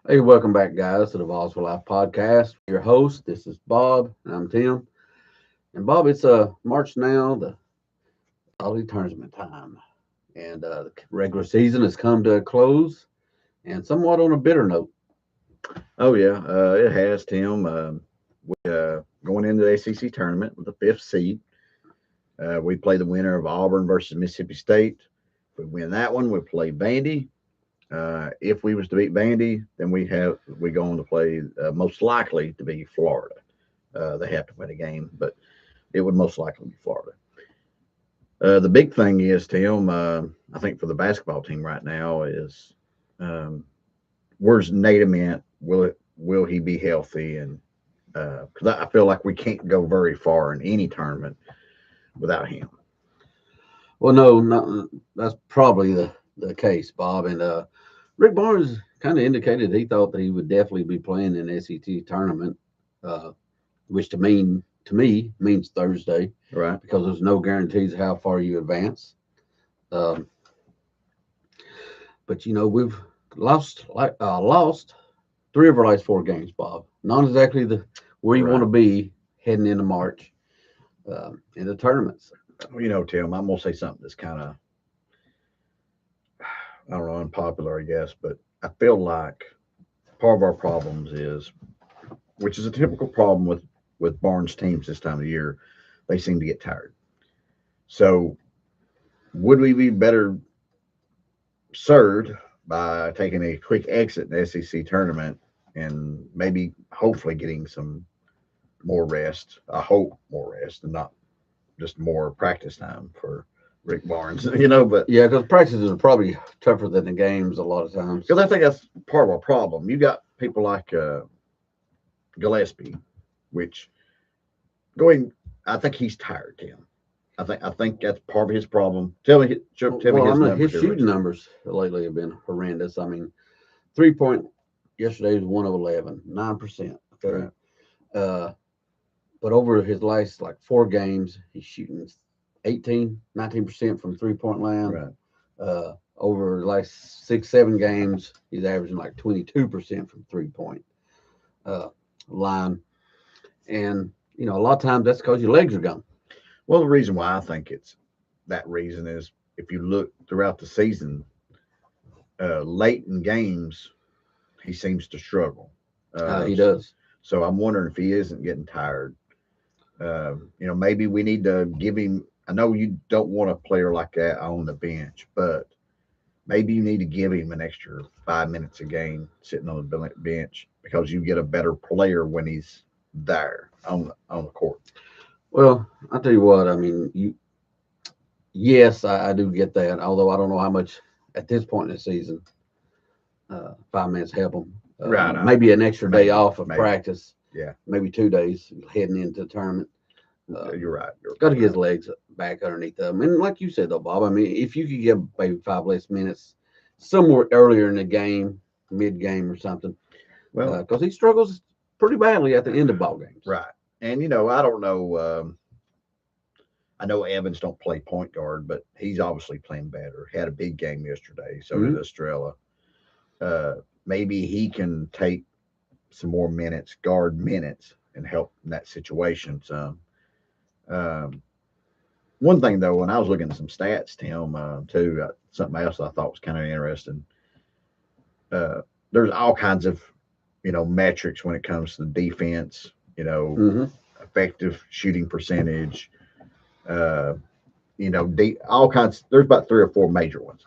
Hey, welcome back, guys, to the VOLS for Life podcast. Your host, this is Bob, and I'm Tim. And Bob, it's March now, the holiday tournament time, and the regular season has come to a close, and somewhat on a bitter note. Oh yeah, it has, Tim. Going into the ACC tournament with the fifth seed, we play the winner of Auburn versus Mississippi State. If we win that one, we play Vandy. If we was to beat Vandy, then we go on to play most likely to be Florida. They have to win a game, but it would most likely be Florida. The big thing is, Tim, I think for the basketball team right now is um, where's Nate Ament? Will he be healthy? And because I feel like we can't go very far in any tournament without him. Well, no, that's probably the case, Bob. And Rick Barnes kind of indicated he thought that he would definitely be playing in the SEC tournament, uh, which to me means Thursday, Right. because there's no guarantees how far you advance. Um, but we've lost three of our last four games, Bob. Not exactly the where you want to Right. be heading into March in the tournaments. Well, Tim, I'm gonna say something that's kind of, I don't know, unpopular, I guess, but I feel like part of our problems is, which is a typical problem with Barnes teams this time of year, they seem to get tired. So would we be better served by taking a quick exit in the SEC tournament and maybe hopefully getting some more rest? I hope more rest and not just more practice time for Rick Barnes, but Yeah, because practices are probably tougher than the games a lot of times. because I think that's part of our problem. You got people like Gillespie, which going, I think he's tired, Tim. I think that's part of his problem. Tell me Well, I his mean, his numbers here shooting recently. numbers lately have been horrendous. I mean, 3 point yesterday was 1 of 11, 9%. Okay. Right, Uh, but over his last like four games, he's shooting 18, 19% from 3 point land. right. Over the last 6, 7 games, he's averaging like 22% from 3 point uh, line. And, a lot of times that's because your legs are gone. Well, the reason why I think it's that reason is if you look throughout the season, late in games, he seems to struggle. He does. So I'm wondering if he isn't getting tired. Maybe we need to give him. I know you don't want a player like that on the bench, but maybe you need to give him an extra 5 minutes a game sitting on the bench because you get a better player when he's there on the court. Well, I'll tell you what, I mean, yes, I do get that, although I don't know how much at this point in the season 5 minutes help them. Right. Maybe an extra day Maybe. off of Maybe. practice, Yeah. maybe 2 days heading into the tournament. You're right. Got to get his legs back underneath them. And like you said, though, Bob, I mean, if you could give maybe 5 less minutes somewhere earlier in the game, mid game or something, Well, because he struggles pretty badly at the end of ball games. right. And I don't know. I know Evans don't play point guard, but he's obviously playing better. Had a big game yesterday. So did Mhm. Estrella. Maybe he can take some more minutes, guard minutes, and help in that situation some. Um, One thing though, when I was looking at some stats, Tim, too, something else I thought was kind of interesting. Uh, there's all kinds of metrics when it comes to the defense. Hmm. Effective shooting percentage. Uh, all kinds. There's about three or four major ones.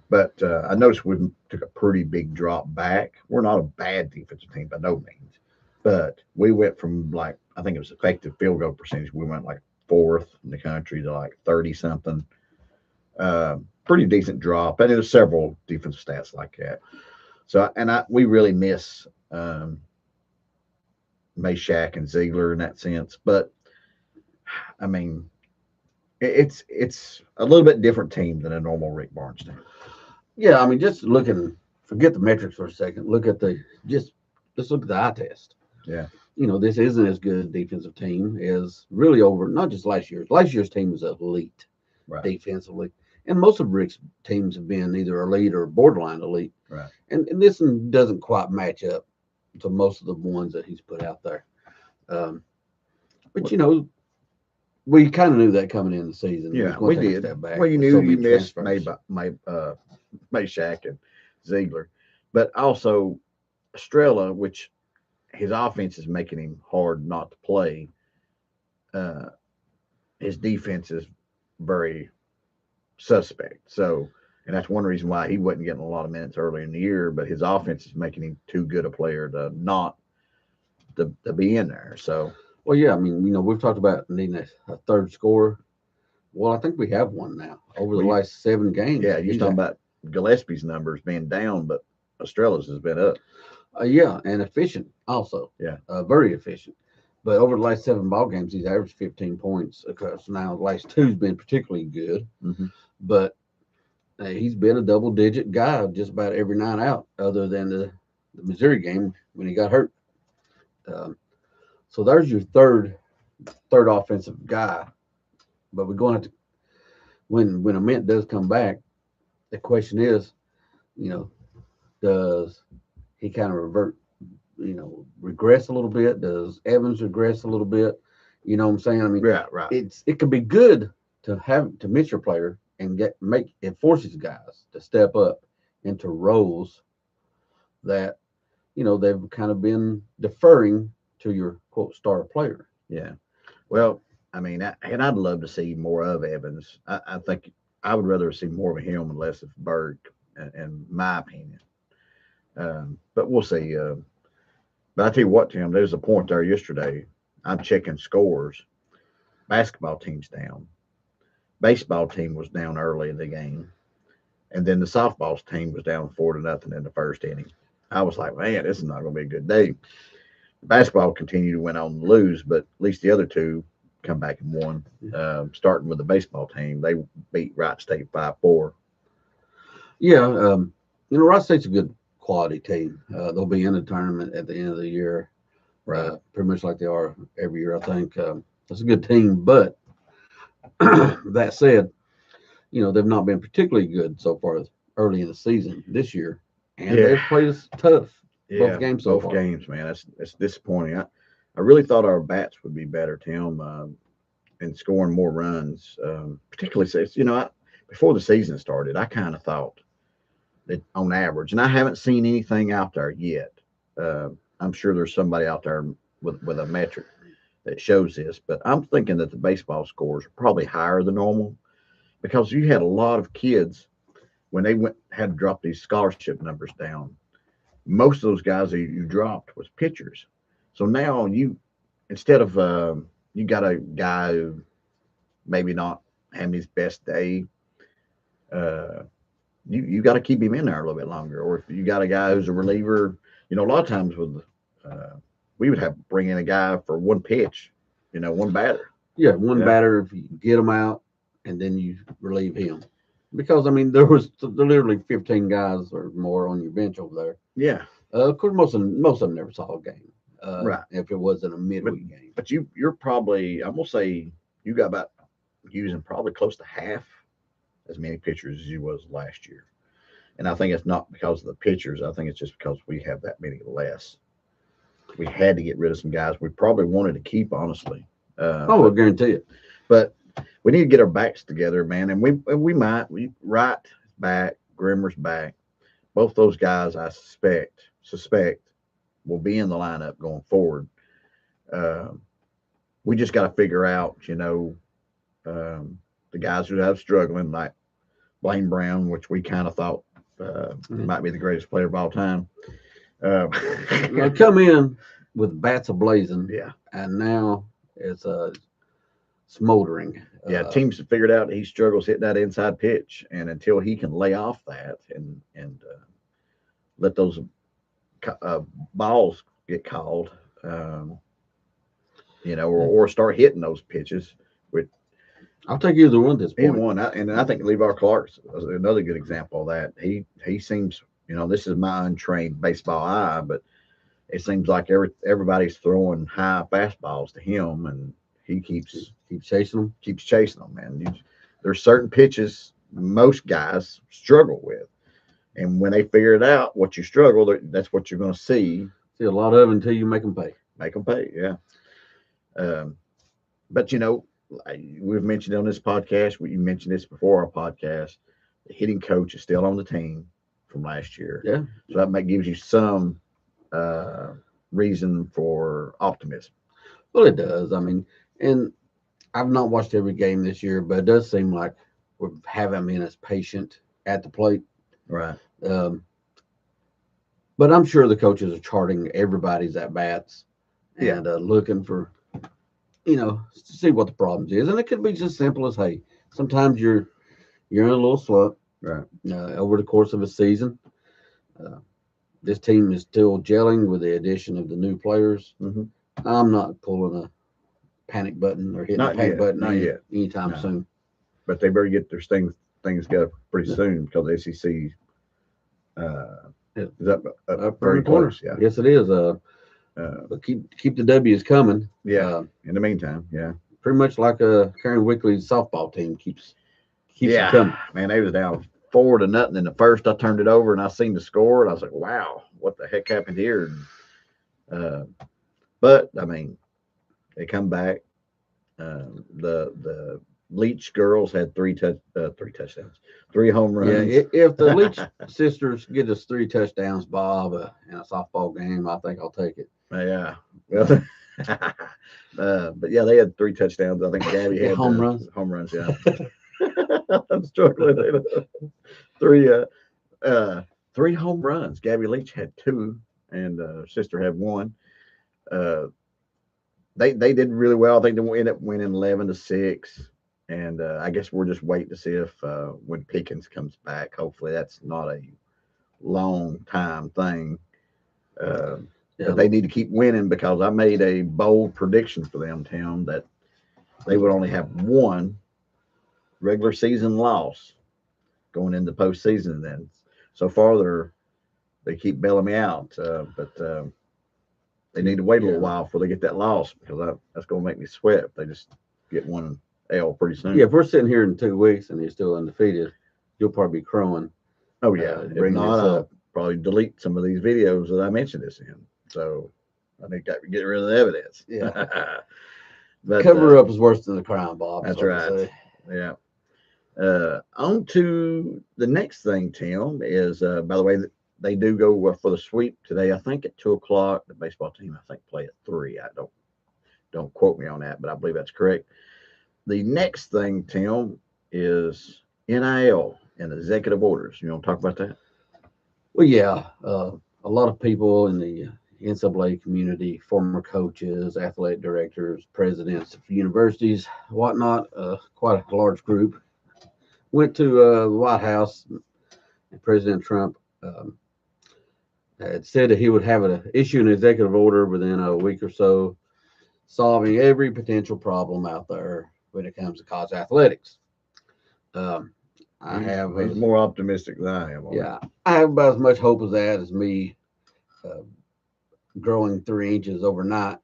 But I noticed we took a pretty big drop back. We're not a bad defensive team by no means, but we went from like I think it was effective field goal percentage. We went like fourth in the country to like 30 something. Pretty decent drop, and there's several defensive stats like that. So we really miss Meshack and Ziegler in that sense. But I mean, it's a little bit different team than a normal Rick Barnes team. Yeah, I mean, just looking, forget the metrics for a second. Let's look at the eye test. Yeah, This isn't as good a defensive team as really over, not just last year's. Last year's team was elite right, defensively. And most of Rick's teams have been either elite or borderline elite. right. Right. And this one doesn't quite match up to most of the ones that he's put out there. But we kind of knew that coming in the season. He was Yeah, going we to take a did. step back. Well, you with knew so you many missed transfers. Mayshak and Ziegler, but also Estrella, which his offense is making him hard not to play. His defense is very suspect. So, and that's one reason why he wasn't getting a lot of minutes early in the year. But his offense is making him too good a player to not to be in there. So, Well, yeah, I mean, we've talked about needing a third scorer. Well, I think we have one now over the Well, last 7 games. yeah, you're talking about Gillespie's numbers being down, but Estrella's has been up. Yeah, and efficient also. Yeah. Very efficient. But over the last 7 ball games, he's averaged 15 points. Of course, now the last 2's been particularly good, but he's been a double-digit guy just about every night out, other than the Missouri game when he got hurt. So there's your third offensive guy. But we're going to have to, when a Mint does come back, the question is, does he kind of regress a little bit? Does Evans regress a little bit? You know what I'm saying? I mean, Yeah, right. It could be good to miss your player and it forces guys to step up into roles that they've kind of been deferring to your quote star player. Yeah. Well, I mean, and I'd love to see more of Evans. I think I would rather see more of him and less of Berg, in my opinion. But we'll see. But I tell you what, Tim, there's a point there yesterday. I'm checking scores. Basketball team's down. Baseball team was down early in the game. And then the softball team was down 4-0 in the first inning. I was like, man, this is not going to be a good day. Basketball continued to win on and lose, but at least the other two come back and won. Starting with the baseball team, they beat Wright State 5-4. Yeah, Wright State's a good quality team. They'll be in the tournament at the end of the year, pretty much like they are every year. I think it's a good team, but that said, they've not been particularly good so far early in the season this year, and they've played us tough. Both games so far. Both games, man. That's disappointing. I really thought our bats would be better, Tim, and scoring more runs. Particularly, before the season started, I kind of thought that on average, and I haven't seen anything out there yet. I'm sure there's somebody out there with a metric that shows this, but I'm thinking that the baseball scores are probably higher than normal because you had a lot of kids when they had to drop these scholarship numbers down. Most of those guys that you dropped was pitchers. So now instead of you got a guy who maybe not having his best day, you got to keep him in there a little bit longer. Or if you got a guy who's a reliever, a lot of times we would have to bring in a guy for one pitch, one batter. Yeah, one batter if you get him out and then you relieve him. Because, I mean, there was literally 15 guys or more on your bench over there. Yeah. Of course, most of them never saw a game. Right. If it wasn't a midweek game. But you're probably, I'm going to say, you got about using probably close to half as many pitchers as you was last year. And I think it's not because of the pitchers. I think it's just because we have that many less. We had to get rid of some guys we probably wanted to keep, honestly. I guarantee it. But we need to get our backs together, man. And we might. Wright back, Grimmer's back. Both those guys, I suspect will be in the lineup going forward. We just got to figure out, the guys who have struggling, like Blaine Brown, which we kind of thought might be the greatest player of all time. Come in with bats ablazing. Yeah. And now it's smoldering. Teams have figured out he struggles hitting that inside pitch, and until he can lay off that and let those balls get called, or start hitting those pitches. I'll take either one at this point. Either one, and I think Levar Clark's another good example of that. He seems, this is my untrained baseball eye, but it seems like everybody's throwing high fastballs to him, and he keeps chasing them. Man, there's certain pitches most guys struggle with, And when they figure it out, what you struggle, that's what you're going to see. See a lot of it until you make them pay. Make them pay, yeah. But we've mentioned on this podcast, you mentioned this before our podcast, the hitting coach is still on the team from last year. Yeah. So that gives you some reason for optimism. Well, it does. I mean, and I've not watched every game this year, but it does seem like we haven't been as patient at the plate. Right. But I'm sure the coaches are charting everybody's at bats and looking for, to see what the problems is. And it could be just simple as, hey, sometimes you're in a little slump. Right. Over the course of a season. This team is still gelling with the addition of the new players. Mm-hmm. I'm not pulling a panic button or hitting a panic button anytime soon. But they better get their things together pretty soon because the SEC is up very close. Yeah. Yes, it is. But keep the W's coming. Yeah. In the meantime, yeah. Pretty much like Karen Wickley's softball team keeps it coming. Man, they was down 4-0 in the first. I turned it over and I seen the score and I was like, wow, what the heck happened here? And, but I mean, they come back. The Leach girls had three touchdowns, 3 home runs. Yeah, if the Leach sisters get us 3 touchdowns, Bob, in a softball game, I think I'll take it. Yeah. Well, but yeah, they had 3 touchdowns. I think Gabby had home runs. Home runs, yeah. I'm struggling. 3 home runs. Gabby Leach had 2, and her sister had 1. They did really well. I think they ended up winning 11-6. And I guess we're just waiting to see if when Pickens comes back, hopefully that's not a long time thing. But they need to keep winning because I made a bold prediction for them, Tim, that they would only have 1 regular season loss going into postseason. And then so far they keep bailing me out, but they need to wait a little while before they get that loss because that's going to make me sweat if they just get 1 L pretty soon. Yeah, if we're sitting here in 2 weeks and you're still undefeated, you'll probably be crowing. Oh yeah, if not, I'll probably delete some of these videos that I mentioned this in. So I think I can get rid of the evidence. Yeah, but cover up is worse than the crime, Bob. That's right. Yeah. On to the next thing, Tim, is by the way, they do go for the sweep today. I think at 2:00. The baseball team, I think, play at 3. I don't quote me on that, but I believe that's correct. The next thing, Tim, is NIL and executive orders. You want to talk about that? Well, yeah. A lot of people in the NCAA community, former coaches, athletic directors, presidents of universities, whatnot, quite a large group, went to the White House, and President Trump had said that he would issue an executive order within a week or so, solving every potential problem out there when it comes to college athletics. He's more optimistic than I am. Yeah, I have about as much hope as that as me growing 3 inches overnight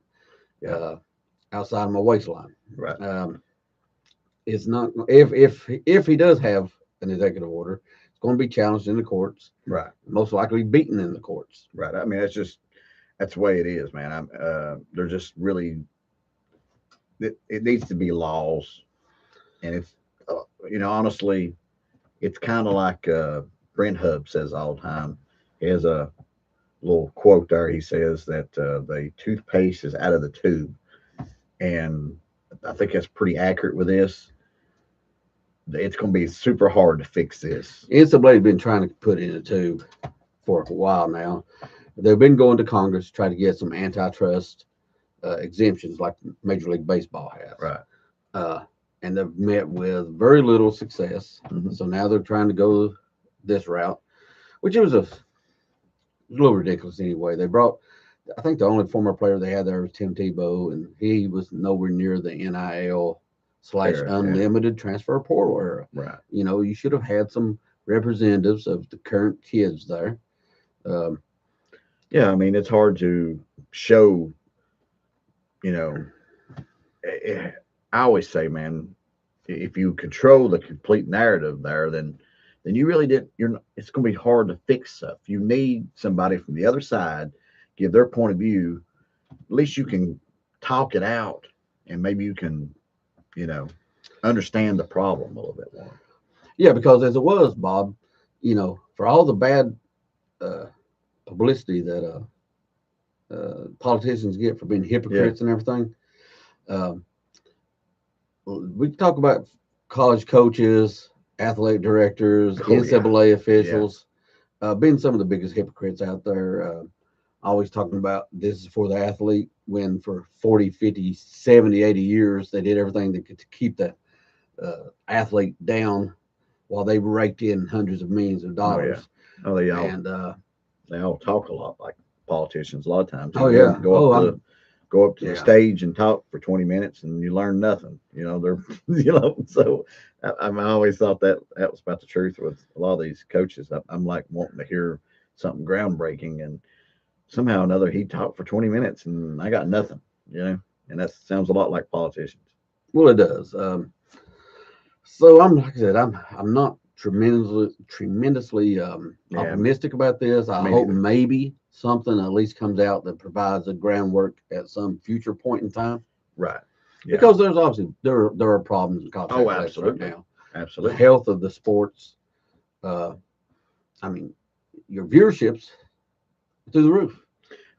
outside of my waistline. Right. It's not if he does have an executive order, it's going to be challenged in the courts. Right. Most likely beaten in the courts. Right. I mean, that's the way it is, man. There's just really it needs to be laws, and it's honestly, it's kind of like Brent Hubb says all the time. He has a little quote there. He says that the toothpaste is out of the tube, and I think that's pretty accurate with this. It's going to be super hard to fix this. NCAA has been trying to put in a tube for a while now. They've been going to Congress to try to get some antitrust exemptions like Major League Baseball has. Right. And they've met with very little success. Mm-hmm. So now they're trying to go this route, which it was a little ridiculous anyway. They brought, I think the only former player they had there was Tim Tebow, and he was nowhere near the NIL/unlimited transfer portal era. Right. You should have had some representatives of the current kids there. Yeah, I mean, it's hard to show, I always say, man, if you control the complete narrative there, then then you really didn't. It's going to be hard to fix stuff. You need somebody from the other side, give their point of view. At least you can talk it out, and maybe you can, understand the problem a little bit more. Yeah, because as it was, Bob, for all the bad publicity that politicians get for being hypocrites and everything, we talk about college coaches, athletic directors, NCAA officials, being some of the biggest hypocrites out there. Always talking about this is for the athlete, when for 40, 50, 70, 80 years, they did everything they could to keep the athlete down while they raked in hundreds of millions of dollars. Oh, they all talk a lot like politicians a lot of times. Go up to the stage and talk for 20 minutes and you learn nothing. So I always thought that was about the truth with a lot of these coaches. I'm like wanting to hear something groundbreaking, and somehow or another he talked for 20 minutes and I got nothing, and that sounds a lot like politicians. Well, it does. So like I said, I'm not tremendously optimistic about this. I hope maybe something at least comes out that provides the groundwork at some future point in time. Right. Yeah. Because there's obviously there are problems in college athletics right now. Absolutely. The health of the sports. Your viewerships through the roof.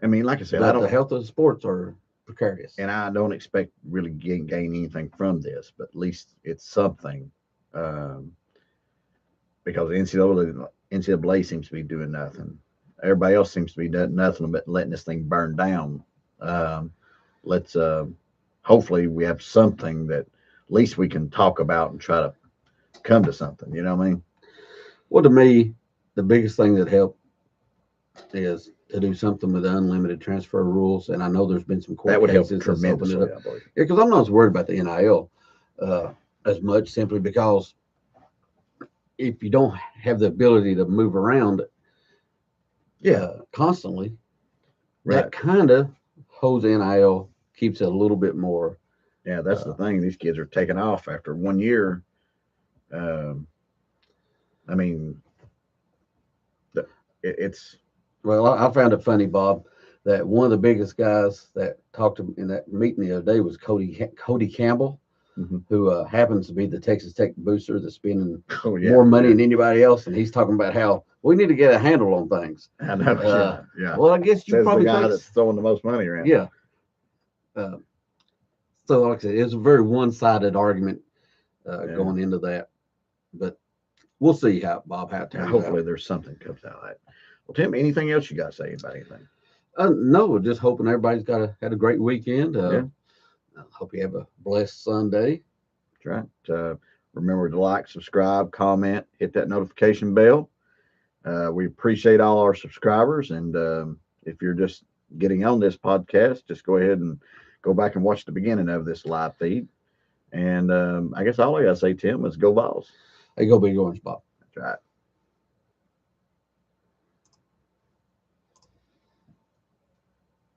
I mean, like I said, the health of the sports are precarious, and I don't expect really gain anything from this, but at least it's something. Because NCAA seems to be doing nothing. Everybody else seems to be doing nothing but letting this thing burn down. Let's hopefully we have something that at least we can talk about and try to come to something. You know what I mean? Well, to me, the biggest thing that helped is to do something with the unlimited transfer rules. And I know there's been some court cases help tremendously. Because I'm not as worried about the NIL as much, simply because if you don't have the ability to move around constantly, that kind of holds NIL, keeps it a little bit more. Yeah, that's the thing. These kids are taking off after 1 year. It's. Well, I found it funny, Bob, that one of the biggest guys that talked to me in that meeting the other day was Cody Campbell, who happens to be the Texas Tech booster that's spending more money than anybody else, and he's talking about how we need to get a handle on things. I know. Well, I guess you probably the guy that's throwing the most money around. Yeah. So, like I said, it's a very one-sided argument going into that, but we'll see how it turns out. Hopefully, there's something comes out of that. Well, Tim, anything else you got to say about anything? No, just hoping everybody's had a great weekend. I hope you have a blessed Sunday. That's right. Remember to like, subscribe, comment, hit that notification bell. We appreciate all our subscribers. And if you're just getting on this podcast, just go ahead and go back and watch the beginning of this live feed. And I guess all I got to say, Tim, is go VOLS. Hey, go Big Orange, Bob. That's right.